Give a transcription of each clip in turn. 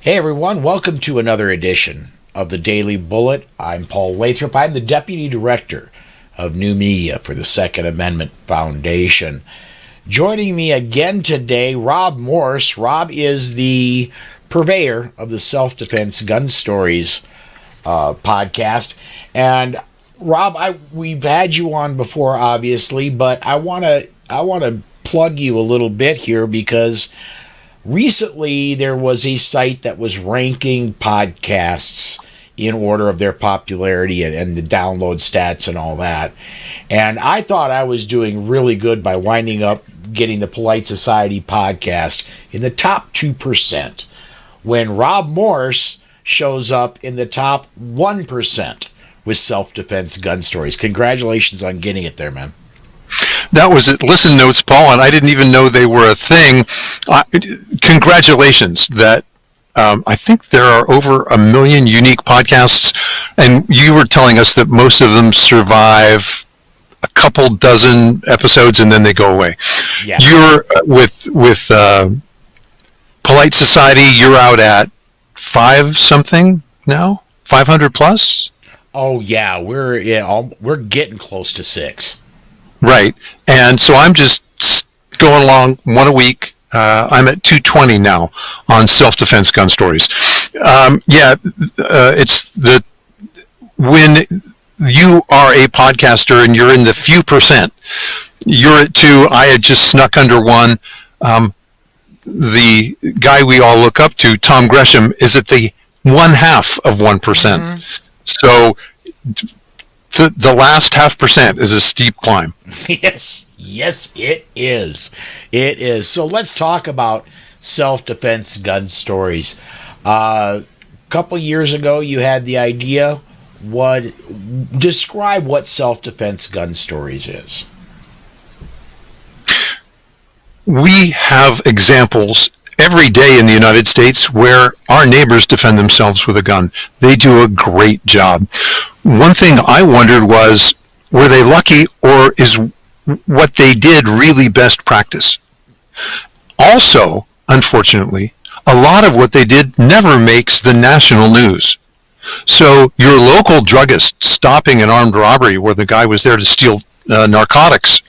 Hey everyone, welcome to another edition of the Daily Bullet. I'm Paul Lathrop. I'm the Deputy Director of New Media for the Second Amendment Foundation. Joining me again today, Rob Morse. Rob is the purveyor of the Self-Defense Gun Stories podcast. And Rob, we've had you on before, obviously, but I want to plug you a little bit here because recently, there was a site that was ranking podcasts in order of their popularity and the download stats and all that. And I thought I was doing really good by winding up getting the Polite Society podcast in the top 2%, when Rob Morse shows up in the top 1% with Self-Defense Gun Stories. Congratulations on getting it there, man. That was at Listen Notes, Paul, and I didn't even know they were a thing. Congratulations. That I think there are over 1 million unique podcasts, and you were telling us that most of them survive a couple dozen episodes and then they go away. Yeah. You're with Polite Society. You're out at 5 something now, 500 plus. Oh yeah, we're getting close to 6. Right. And so I'm just going along one a week. I'm at 220 now on Self-Defense Gun Stories. It's when you are a podcaster and you're in the few percent, you're at 2. I had just snuck under 1. The guy we all look up to, Tom Gresham, is at the 1/2 of 1%. Mm-hmm. So the last 0.5% is a steep climb. Yes, it is. It is. So let's talk about Self-Defense Gun Stories. A couple years ago, you had the idea. Describe what Self-Defense Gun Stories is. We have examples every day in the United States where our neighbors defend themselves with a gun. They do a great job. One thing I wondered was, were they lucky, or is what they did really best practice? Also, unfortunately, a lot of what they did never makes the national news. So your local druggist stopping an armed robbery where the guy was there to steal narcotics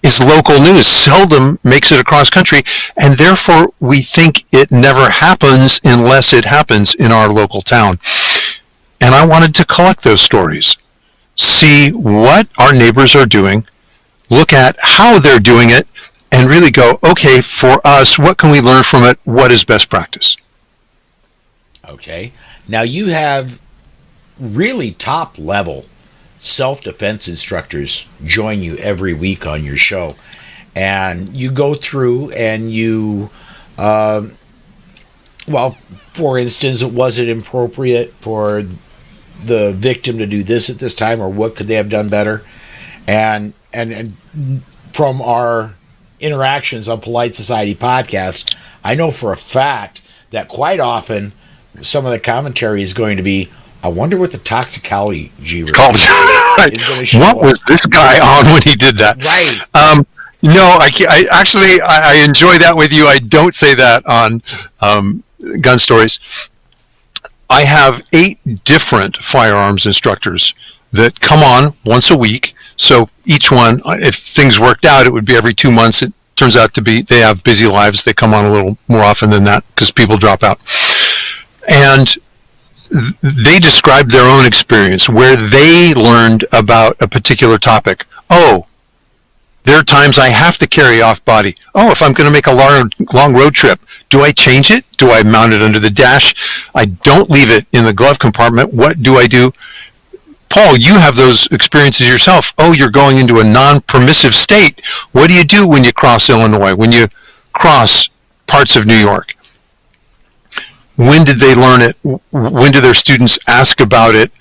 is local news, seldom makes it across country, and therefore we think it never happens unless it happens in our local town. And I wanted to collect those stories, see what our neighbors are doing, look at how they're doing it, and really go, okay, for us, what can we learn from it? What is best practice? Okay. Now you have really top level self-defense instructors join you every week on your show, and you go through and you for instance, was it appropriate for the victim to do this at this time, or what could they have done better? And from our interactions on Polite Society podcast, I know for a fact that quite often some of the commentary is going to be, I wonder what the toxicology is going to show. What was this guy on when he did that? Right. No, I actually enjoy that with you. I don't say that on Gun Stories. I have 8 different firearms instructors that come on once a week. So each one, if things worked out, it would be every 2 months. It turns out to be they have busy lives. They come on a little more often than that because people drop out. And they described their own experience where they learned about a particular topic. Oh, there are times I have to carry off body. Oh, if I'm going to make a long road trip, do I change it? Do I mount it under the dash? I don't leave it in the glove compartment. What do I do? Paul, you have those experiences yourself. Oh, you're going into a non-permissive state. What do you do when you cross Illinois, when you cross parts of New York? When did they learn it? When do their students ask about it?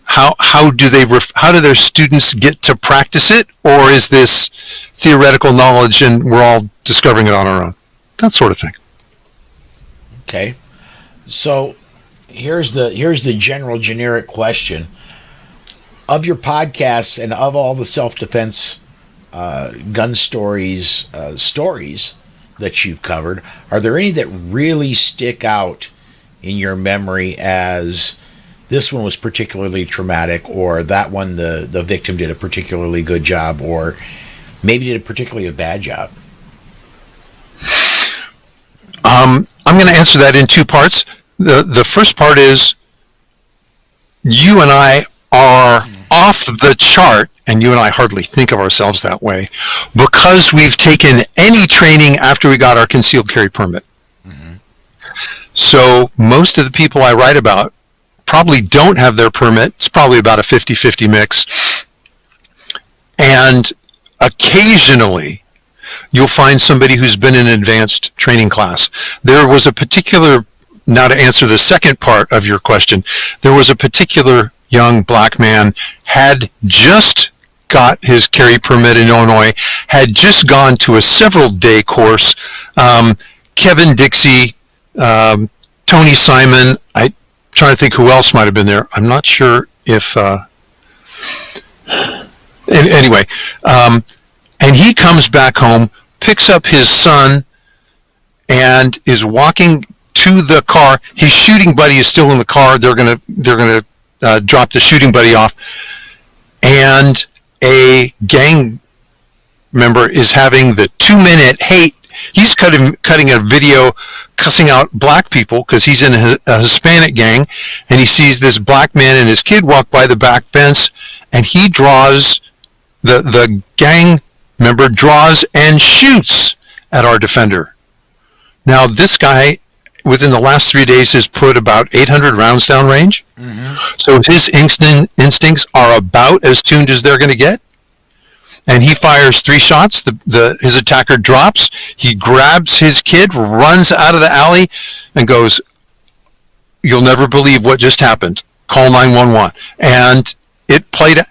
How do their students get to practice it? Or is this theoretical knowledge and we're all discovering it on our own? That sort of thing. Okay. So here's the general generic question. Of your podcasts and of all the self-defense gun stories that you've covered, are there any that really stick out in your memory as this one was particularly traumatic, or that one the victim did a particularly good job, or maybe did a particularly bad job? I'm going to answer that in two parts. The first part is you and I are off the chart, and you and I hardly think of ourselves that way, because we've taken any training after we got our concealed carry permit. Mm-hmm. So most of the people I write about probably don't have their permit. It's probably about a 50-50 mix. And occasionally, you'll find somebody who's been in an advanced training class. There was a particular, now to answer the second part of your question, there was a particular young black man, had just got his carry permit in Illinois, had just gone to a several-day course. Kevin Dixie, Tony Simon, I'm trying to think who else might have been there. I'm not sure if... anyway, and he comes back home, picks up his son, and is walking to the car. His shooting buddy is still in the car. They're gonna drop the shooting buddy off, and a gang member is having the 2-minute hate. He's cutting a video cussing out black people because he's in a Hispanic gang, and he sees this black man and his kid walk by the back fence, and he draws, the gang member draws and shoots at our defender. Now, this guy, within the last 3 days, has put about 800 rounds down range. Mm-hmm. So his instincts are about as tuned as they're going to get. And he fires 3 shots. His attacker drops. He grabs his kid, runs out of the alley, and goes, "You'll never believe what just happened. Call 911." And it played.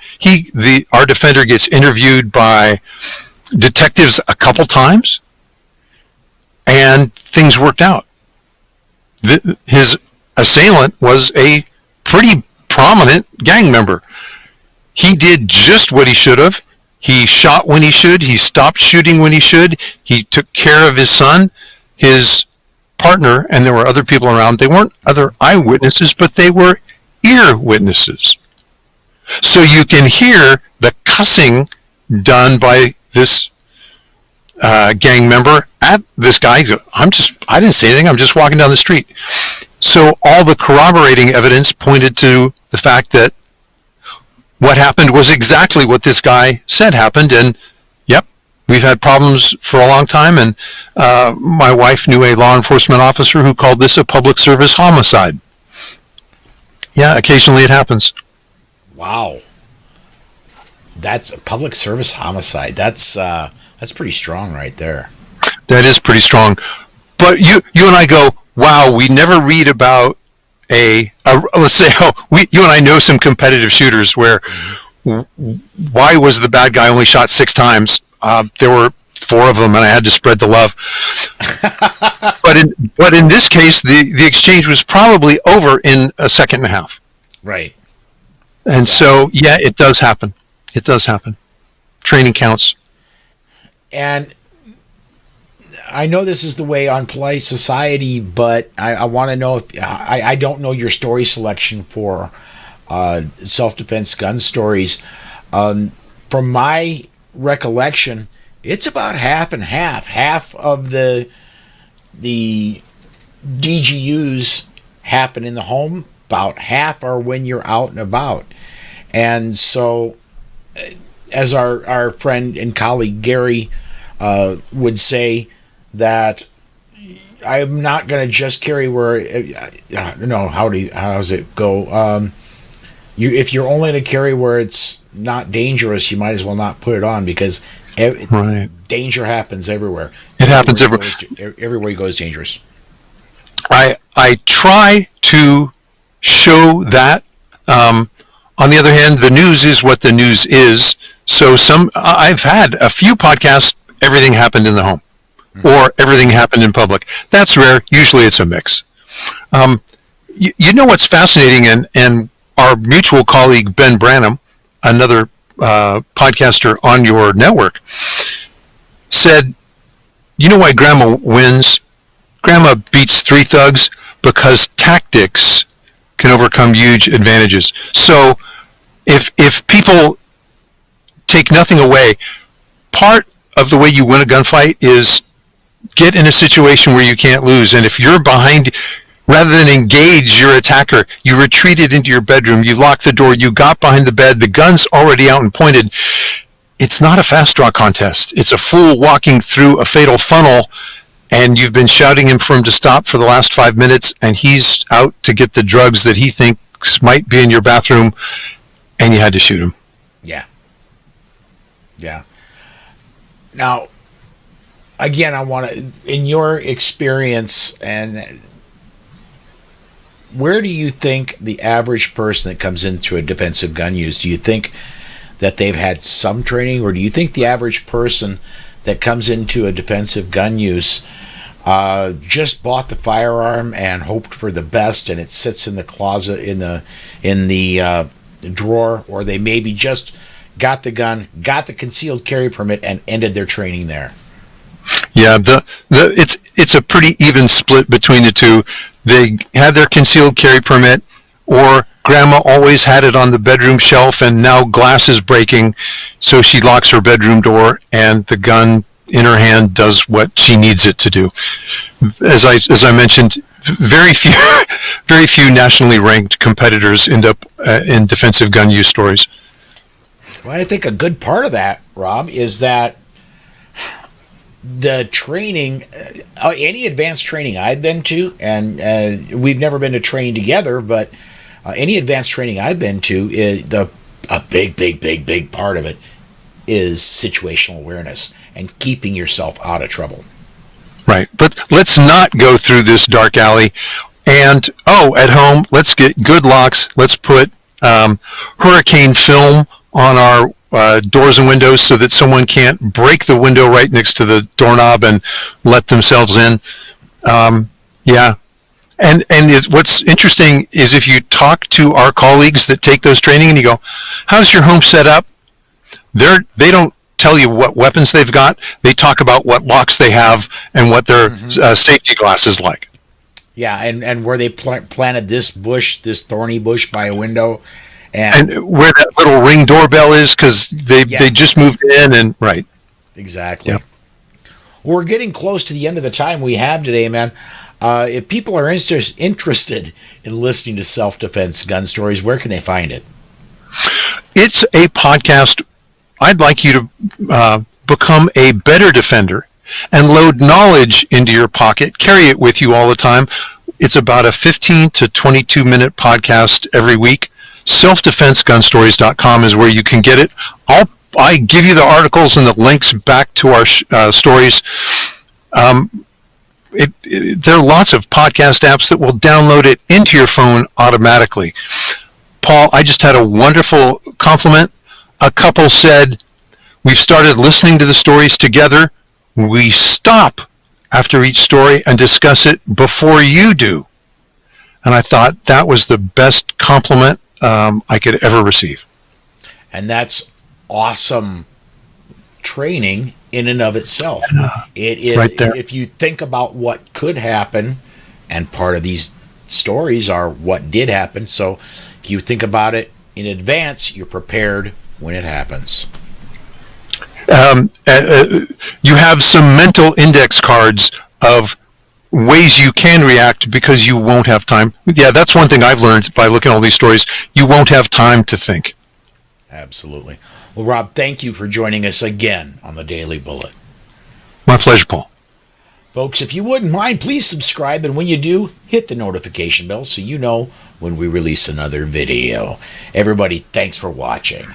Our defender gets interviewed by detectives a couple times, and things worked out. His assailant was a pretty prominent gang member. He did just what he should have. He shot when he should. He stopped shooting when he should. He took care of his son, his partner, and there were other people around. They weren't other eyewitnesses, but they were ear witnesses. So you can hear the cussing done by this gang member at this guy. I didn't say anything. I'm just walking down the street. So all the corroborating evidence pointed to the fact that what happened was exactly what this guy said happened. And yep, we've had problems for a long time. And my wife knew a law enforcement officer who called this a public service homicide. Yeah, occasionally it happens. Wow. That's a public service homicide. That's pretty strong right there. That is pretty strong. But you and I go, wow, we never read about let's say, you and I know some competitive shooters where why was the bad guy only shot 6 times? There were 4 of them, and I had to spread the love. but in this case, the exchange was probably over in a second and a half. Right. And so, yeah, it does happen. It does happen. Training counts. And I know this is the way on Polite Society, but I want to know if I don't know your story selection for self-defense gun stories. From my recollection, it's about half and half. Half of the DGUs happen in the home. About half are when you're out and about. And so, as our friend and colleague Gary would say, that I'm not going to just carry where how's it go? If you're only going to carry where it's not dangerous, you might as well not put it on, because danger happens everywhere. It happens everywhere. Everywhere you go is dangerous. I try to show that. On the other hand, the news is what the news is. So I've had a few podcasts, everything happened in the home. Or everything happened in public. That's rare. Usually it's a mix. You know what's fascinating, and our mutual colleague Ben Branham, another podcaster on your network, said, you know why Grandma wins? Grandma beats 3 thugs, because tactics can overcome huge advantages. So if people take nothing away, part of the way you win a gunfight is get in a situation where you can't lose. And if you're behind, rather than engage your attacker, you retreated into your bedroom, you locked the door, you got behind the bed, the gun's already out and pointed. It's not a fast draw contest. It's a fool walking through a fatal funnel, and you've been shouting for him to stop for the last 5 minutes, and he's out to get the drugs that he thinks might be in your bathroom, and you had to shoot him. Yeah. Yeah. Now, again, I want to, in your experience, and where do you think the average person that comes into a defensive gun use, do you think that they've had some training, or do you think the average person that comes into a defensive gun use just bought the firearm and hoped for the best, and it sits in the closet in the drawer, or they maybe just got the gun, got the concealed carry permit, and ended their training there? Yeah, it's a pretty even split between the two. They had their concealed carry permit, or grandma always had it on the bedroom shelf, and now glass is breaking, so she locks her bedroom door, and the gun in her hand does what she needs it to do. As I mentioned, very few nationally ranked competitors end up in defensive gun use stories. Well, I think a good part of that, Rob, is that the training, any advanced training I've been to, and we've never been to training together, but any advanced training I've been to, a big part of it is situational awareness and keeping yourself out of trouble. Right, but let's not go through this dark alley. And at home, let's get good locks. Let's put hurricane film on our doors and windows so that someone can't break the window right next to the doorknob and let themselves in. Yeah. And what's interesting is if you talk to our colleagues that take those training and you go, how's your home set up? They don't tell you what weapons they've got. They talk about what locks they have and what their safety glass is like. Yeah, and where they planted this thorny bush by a window. And where that little Ring doorbell is, because they just moved in, and right. Exactly. Yep. Well, we're getting close to the end of the time we have today, man. If people are interested in listening to self-defense gun stories, where can they find it? It's a podcast. I'd like you to become a better defender and load knowledge into your pocket, carry it with you all the time. It's about a 15 to 22 minute podcast every week. Selfdefensegunstories.com is where you can get it. I give you the articles and the links back to our stories. There are lots of podcast apps that will download it into your phone automatically. Paul, I just had a wonderful compliment. A couple said, we've started listening to the stories together. We stop after each story and discuss it before you do. And I thought that was the best compliment I could ever receive. And that's awesome training in and of itself. It right there. If you think about what could happen, and part of these stories are what did happen, so if you think about it in advance, you're prepared when it happens. You have some mental index cards of ways you can react because you won't have time. Yeah, that's one thing I've learned by looking at all these stories. You won't have time to think. Absolutely. Well, Rob, thank you for joining us again on the Daily Bullet. My pleasure, Paul. Folks, if you wouldn't mind, please subscribe, and when you do, hit the notification bell so you know when we release another video. Everybody, thanks for watching.